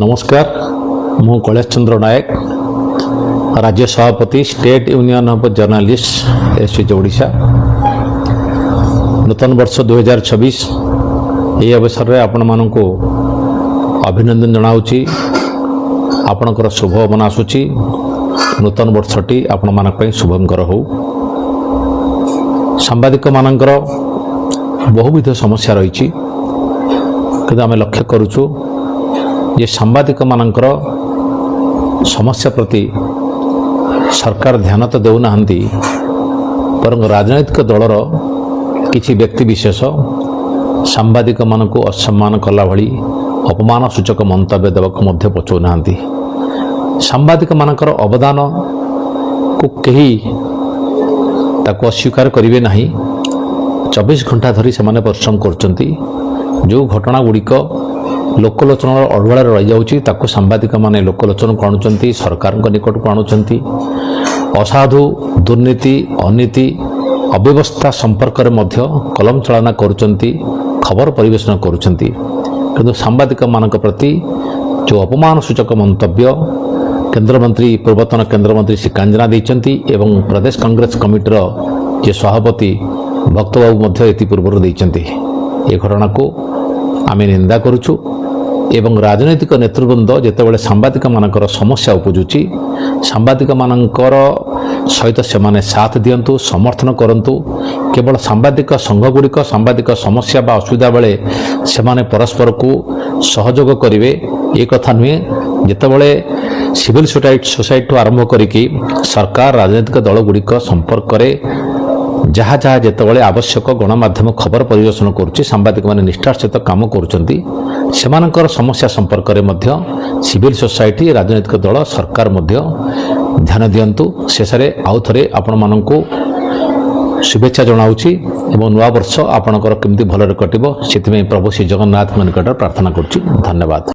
नमस्कार मु कलेश चंद्र नायक राज्य सभापति स्टेट यूनियन ऑफ जर्नलिस्ट एसपीज ओडिशा। नूतन वर्ष 2026 ये अवसर में आपण मानू अभिनंदन जनाऊँगी। आपणकर शुभ मना आसूची नूतन वर्षटी आपण मानक शुभंकर हो। सांबादिक मानकर बहुविध समस्या रही कि आम लक्ष्य करुचु जे सांबादिक मानकर समस्या प्रति सरकार ध्यान तो देउना पर राजनैतिक दलर किछि व्यक्ति विशेष सांबादिक मानक असम्मान कला भली अपमान सूचक मंतव्य देवाक मध्य पछौना। सांबादिक मानकर अवदान को कहीं ताको अस्वीकार करिवे नहीं। 24 घंटा धरी से परिश्रम करचंती। जो घटना गुड़िक लोकलोचन अड़ुआ रही जाऊँगी ताको सांबादिक माने लोकलोचन को आणुचंती, सरकार निकट को आणुचंती। असाधु दुर्नीति अनीति अव्यवस्था संपर्क में मध्य कलम चलना करुचंती, खबर परिवेशन करुचंती। किंतु सांबादिक मानक प्रति जो अपमान सूचक मंतव्य केंद्रमंत्री पूर्वतन केंद्रमंत्री श्री कांजना देइचंती एवं प्रदेश कांग्रेस कमिटीर जे सभापति भक्त बाबू मध्य एति पूर्व देइचंती। ए घटना को आम निंदा करुचु एवं राजनैतिक नेतृवृंद जेतेबेले सांबादिक मानकर समस्या उपजुची सांबादिक मानकर सहित से माने साथ दियंतु, समर्थन करंतु। केवल सांबादिक संघ गुड़िक सांबादिक समस्या बा असुविधा बेले से माने परस्पर को सहयोग करिवे ए कथा नुहे। जेतेबेले सिविल सोसाइटी आरंभ करिकी सरकार राजनैतिक दल गुड़िक संपर्क करे जहाँ जहाँ जितेबाला आवश्यक गणमाध्यम खबर परिवेशन करुच्ची सांबादिक माने निष्ठार सहित काम करुचंती। सेमानकर समस्या संपर्क में मध्य सिविल सोसाइटी राजनैतिक दल सरकार मध्य ध्यान दियंतु। शेष में आउ थे आपण मानू शुभेच्छा जनाऊँगी एवं नूआ वर्ष आपणकर केमती भलरे कटिबो सेथिमे प्रभु श्री जगन्नाथ निकट प्रार्थना करुच्ची। धन्यवाद।